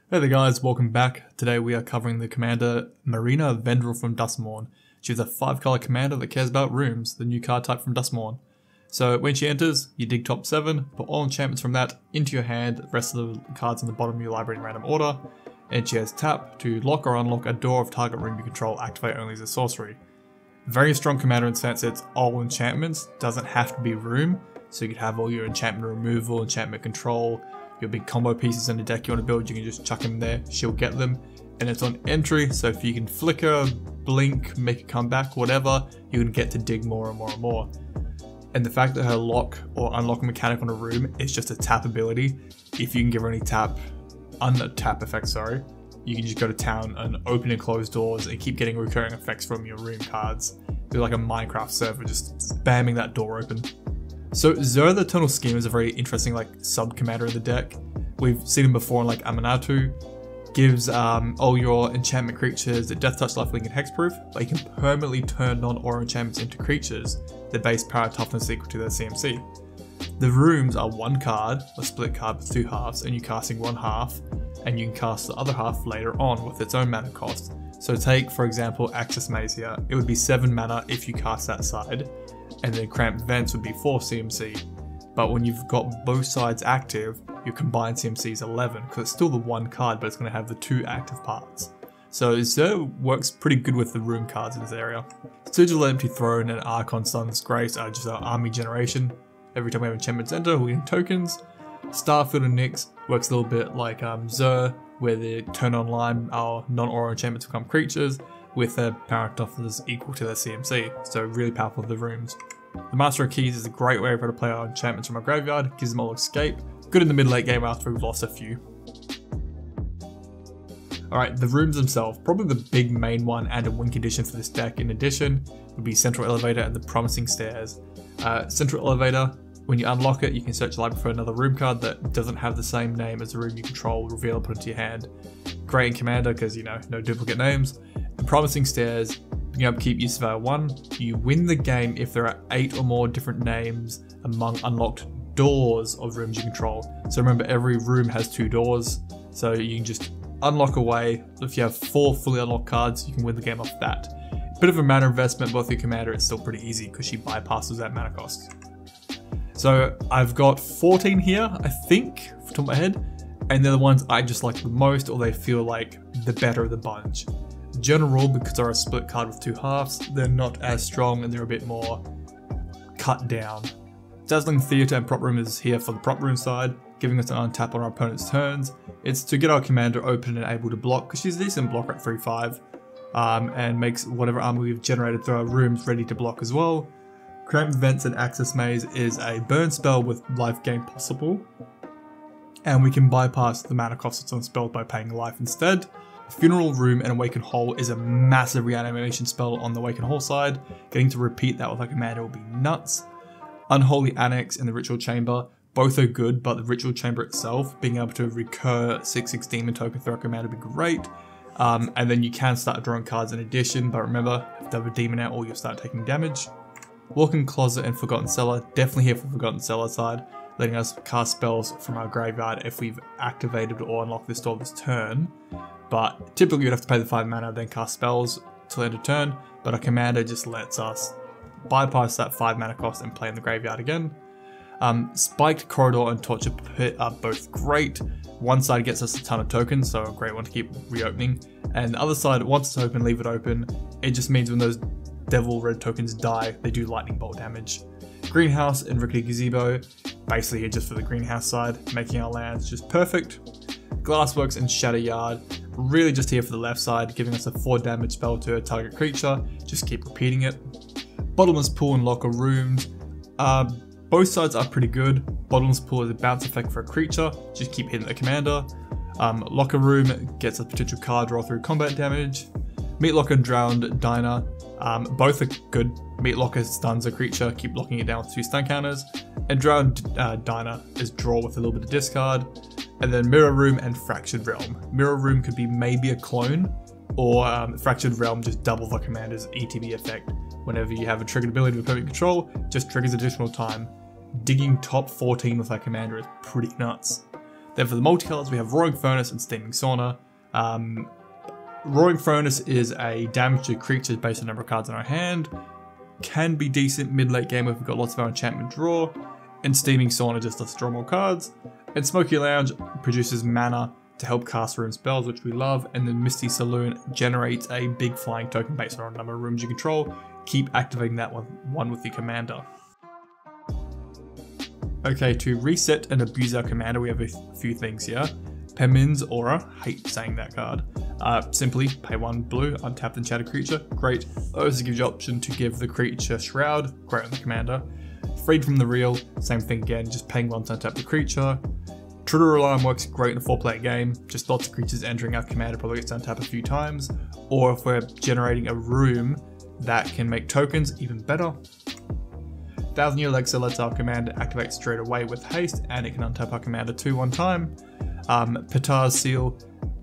Hey there guys, welcome back. Today we are covering the commander Marina Vendrell from Duskmourn. She's a 5-color commander that cares about rooms, the new card type from Duskmourn. So when she enters, you dig top 7, put all enchantments from that into your hand, the rest of the cards on the bottom of your library in random order, and she has tap to lock or unlock a door of target room you control, activate only as a sorcery. Very strong commander in the sense it's all enchantments, doesn't have to be room, so you could have all your enchantment removal, enchantment control, your big combo pieces in the deck you want to build, you can just chuck them in there, she'll get them. And it's on entry, so if you can flicker, blink, make a comeback, whatever, you can get to dig more and more and more. And the fact that her lock or unlock mechanic on a room is just a tap ability, if you can give her any untap effects, you can just go to town and open and close doors and keep getting recurring effects from your room cards. Be like a Minecraft server, just spamming that door open. So Zoe the Eternal Schemer is a very interesting sub-commander in the deck. We've seen him before in Amanatu. Gives all your enchantment creatures Death Touch, Lifelink, and Hexproof, but you can permanently turn non-aura enchantments into creatures that base power toughness equal to their CMC. The rooms are one card, a split card with 2 halves, and you're casting one half, and you can cast the other half later on with its own mana cost. So take, for example, Access Maze here. It would be 7 mana if you cast that side, and then Cramped Vents would be 4 CMC. But when you've got both sides active, your combined CMC is 11, because it's still the one card, but it's going to have the 2 active parts. So Zoe works pretty good with the room cards in this area. Sigil Empty Throne and Archon Sun's Grace are just our army generation. Every time we have enchantments enter, we get tokens. Starfield and Nyx works a little bit like Zoe, where they turn online our non-aura enchantments become creatures, with their power toughness equal to their CMC, so really powerful for the rooms. The Master of Keys is a great way for her to play our enchantments from our graveyard, gives them all escape, good in the mid-late game after we've lost a few. Alright, the rooms themselves, probably the big main one and a win condition for this deck in addition would be Central Elevator and the Promising Stairs. Central Elevator, when you unlock it, you can search the library for another room card that doesn't have the same name as the room you control, reveal, put into your hand. Great in Commander because, no duplicate names. The Promising Stairs, picking up keep, you survive 1. You win the game if there are 8 or more different names among unlocked doors of rooms you control. So remember, every room has 2 doors, so you can just unlock away. If you have 4 fully unlocked cards, you can win the game off that. Bit of a mana investment, but with your commander it's still pretty easy because she bypasses that mana cost. So I've got 14 here, I think, off the top of my head, and they're the ones I just like the most, or they feel like the better of the bunch. General, because they're a split card with 2 halves, they're not as strong and they're a bit more cut down. Dazzling Theatre and Prop Room is here for the Prop Room side, giving us an untap on our opponent's turns. It's to get our commander open and able to block, because she's a decent blocker at 3-5, and makes whatever armor we've generated through our rooms ready to block as well. Cramped Vents and Access Maze is a burn spell with life gain possible, and we can bypass the mana cost that's on spells by paying life instead. Funeral Room and Awaken Hole is a massive reanimation spell on the Awaken Hole side. Getting to repeat that with our commander will be nuts. Unholy Annex and the Ritual Chamber, both are good, but the Ritual Chamber itself, being able to recur 6/6 demon token through our commander would be great. And then you can start drawing cards in addition, but remember, if you have a demon out or you'll start taking damage. Walk-in Closet and Forgotten Cellar, definitely here for Forgotten Cellar side, letting us cast spells from our graveyard if we've activated or unlocked this door this turn. But typically you'd have to pay the 5 mana, then cast spells till end of turn, but our commander just lets us bypass that 5 mana cost and play in the graveyard again. Spiked Corridor and Torture Pit are both great. One side gets us a ton of tokens, so a great one to keep reopening. And the other side, once it's open, leave it open. It just means when those Devil Red tokens die, they do lightning bolt damage. Greenhouse and Rickety Gazebo, basically here just for the greenhouse side, making our lands just perfect. Glassworks and Shadow Yard, really just here for the left side, giving us a 4 damage spell to a target creature, just keep repeating it. Bottomless Pool and Locker Rooms, both sides are pretty good. Bottomless Pool is a bounce effect for a creature, just keep hitting the commander. Locker Room gets a potential card draw through combat damage. Meatlocker and Drowned Diner, both are good. Meatlocker stuns a creature, keep locking it down with 2 stun counters. And Drowned Diner is draw with a little bit of discard. And then Mirror Room and Fractured Realm. Mirror Room could be maybe a clone, or Fractured Realm just double the commander's ETB effect. Whenever you have a triggered ability with permanent control, just triggers additional time. Digging top 14 with our commander is pretty nuts. Then for the multicolors, we have Roaring Furnace and Steaming Sauna. Roaring Furnace is a damage to creatures based on the number of cards in our hand. Can be decent mid-late game if we've got lots of our enchantment draw. And Steaming Sauna just lets us draw more cards. And Smoky Lounge produces mana to help cast room spells, which we love. And then Misty Saloon generates a big flying token based on the number of rooms you control. Keep activating that one with your commander. Okay, to reset and abuse our commander, we have a few things here. Pemin's Aura, hate saying that card. Simply pay 1 blue, untap the enchanted creature, great. Also gives you the option to give the creature Shroud, great on the commander. Freed from the Reel, same thing again, just paying 1 to untap the creature. Trigger Alarm works great in a 4-player game, just lots of creatures entering our commander probably gets to untap a few times. Or if we're generating a room that can make tokens, even better. 1000 Year Elixir lets our commander activate straight away with haste, and it can untap our commander 1 time. Petar's Seal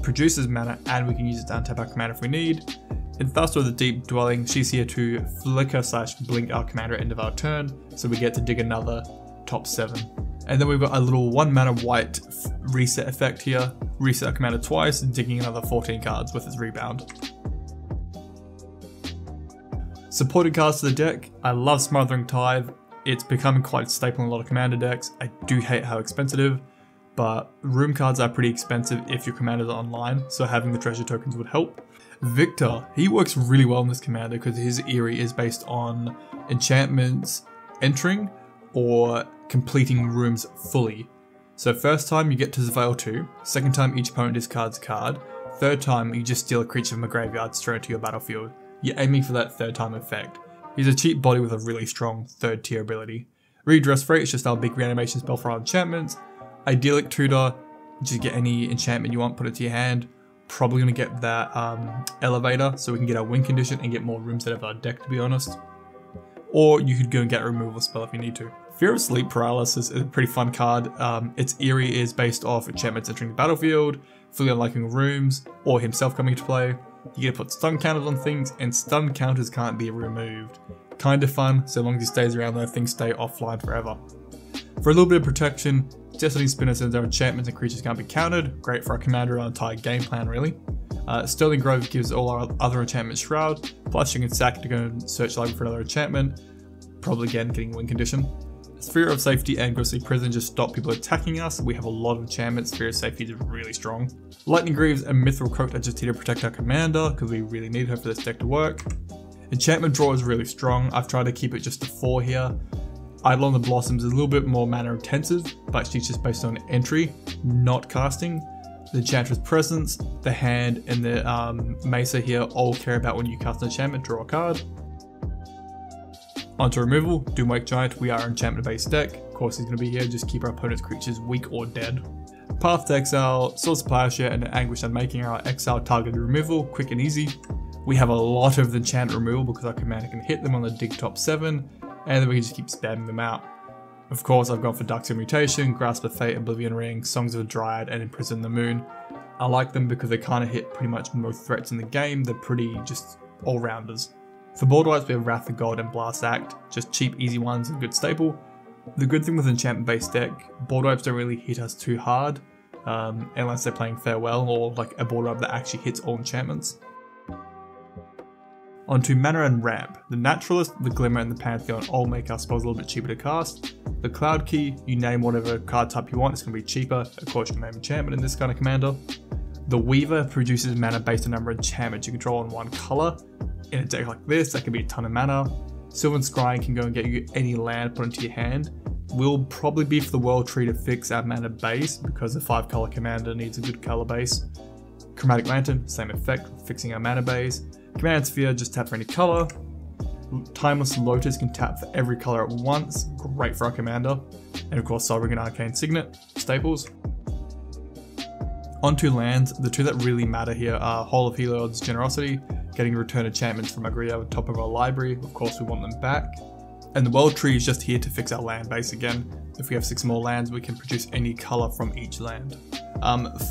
produces mana, and we can use it to untap our commander if we need. In Thusser the Deep Dwelling, she's here to flicker/blink our commander at the end of our turn, so we get to dig another top 7. And then we've got a little 1 mana white reset effect here. Reset our commander twice, and digging another 14 cards with its rebound. Supporting cards to the deck, I love Smothering Tithe. It's becoming quite a staple in a lot of commander decks. I do hate how expensive, but room cards are pretty expensive if your commanders are online, so having the treasure tokens would help. Victor, he works really well in this commander because his Eerie is based on enchantments entering or completing rooms fully. So first time you get to Surveil 2, second time each opponent discards a card, third time you just steal a creature from a graveyard straight into your battlefield. You're aiming for that third time effect. He's a cheap body with a really strong 3rd tier ability. Redress Freight is just our big reanimation spell for our enchantments. Idyllic Tutor, just get any enchantment you want, put it to your hand. Probably going to get that Elevator so we can get our win condition and get more rooms out of our deck, to be honest. Or you could go and get a removal spell if you need to. Fear of Sleep Paralysis is a pretty fun card. Its Eerie is based off enchantments entering the battlefield, fully unlocking rooms, or himself coming to play. You get to put stun counters on things, and stun counters can't be removed. Kind of fun, so long as he stays around though, things stay offline forever. For a little bit of protection, Destiny Spinner sends our enchantments and creatures can't be countered. Great for our commander and our entire game plan, really. Sterling Grove gives all our other enchantments Shroud, plus you can sack it to go and search library for another enchantment. Probably again getting win condition. Sphere of Safety and Ghostly Prison just stop people attacking us. We have a lot of enchantments. Sphere of Safety is really strong. Lightning Greaves and Mithril Coat are just here to protect our commander because we really need her for this deck to work. Enchantment Draw is really strong. I've tried to keep it just to 4 here. Eidolon the Blossoms is a little bit more mana intensive, but she's just based on entry, not casting. The Enchantress Presence, the hand, and the Mesa here all care about when you cast an enchantment, draw a card. Onto removal, Doomwake Giant, we are an enchantment based deck. Of course he's going to be here, just keep our opponent's creatures weak or dead. Path to Exile, Swords of Plowshare, and Anguish Unmaking are our exile targeted removal, quick and easy. We have a lot of the enchantment removal because our commander can hit them on the dig top 7, and then we can just keep spamming them out. Of course I've gone for Duxia Mutation, Grasp of Fate, Oblivion Ring, Songs of a Dryad, and Imprison the Moon. I like them because they kind of hit pretty much most threats in the game, they're pretty just all-rounders. For board wipes we have Wrath of God and Blast Act, just cheap easy ones and good staple. The good thing with enchantment based deck, board wipes don't really hit us too hard, unless they're playing Farewell or like a board wipe that actually hits all enchantments. Onto Mana and Ramp. The Naturalist, the Glimmer, and the Pantheon all make our spells a little bit cheaper to cast. The Cloud Key, you name whatever card type you want, it's going to be cheaper. Of course you can name enchantment in this kind of commander. The Weaver produces mana based on the number of enchantments you control in one colour. In a deck like this, that can be a ton of mana. Sylvan Scrying can go and get you any land put into your hand. Will probably be for the World Tree to fix our mana base because the 5 colour commander needs a good colour base. Chromatic Lantern, same effect, fixing our mana base. Command Sphere, just tap for any colour. Timeless Lotus can tap for every colour at once, great for our commander. And of course Sovereign and Arcane Signet, staples. Onto lands, the two that really matter here are Hall of Heliod's Generosity, getting return enchantments from our graveyard at the top of our library, of course we want them back. And the World Tree is just here to fix our land base again. If we have 6 more lands, we can produce any colour from each land.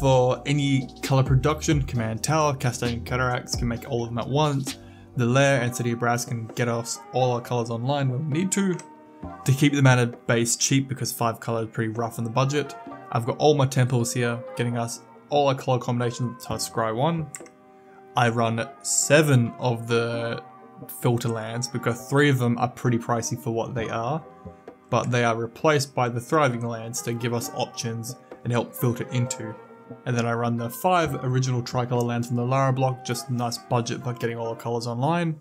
For any colour production, Command Tower, Castanian Cataracts can make all of them at once. The Lair and City of Brass can get us all our colours online when we need to. To keep the mana base cheap, because 5 colour is pretty rough on the budget, I've got all my temples here, getting us all our color combinations to scry 1. I run 7 of the filter lands because 3 of them are pretty pricey for what they are, but they are replaced by the thriving lands to give us options and help filter into. And then I run the 5 original tricolor lands from the Lara block, just a nice budget but getting all the colors online.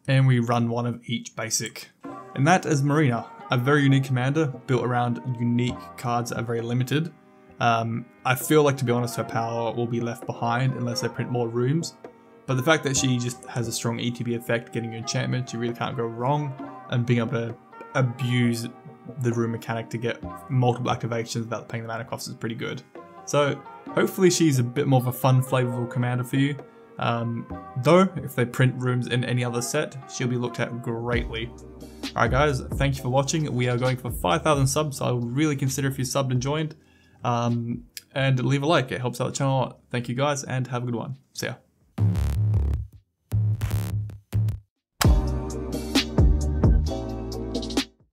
And we run 1 of each basic. And that is Marina, a very unique commander built around unique cards that are very limited. I feel like, to be honest, her power will be left behind unless they print more rooms. But the fact that she just has a strong ETB effect, getting your enchantment, you really can't go wrong. And being able to abuse the room mechanic to get multiple activations without paying the mana cost is pretty good. So hopefully she's a bit more of a fun, flavorful commander for you. Though, if they print rooms in any other set, she'll be looked at greatly. Alright guys, thank you for watching. We are going for 5,000 subs, so I would really consider if you subbed and joined. And leave a like, it helps out the channel a lot. Thank you guys, and have a good one. See ya.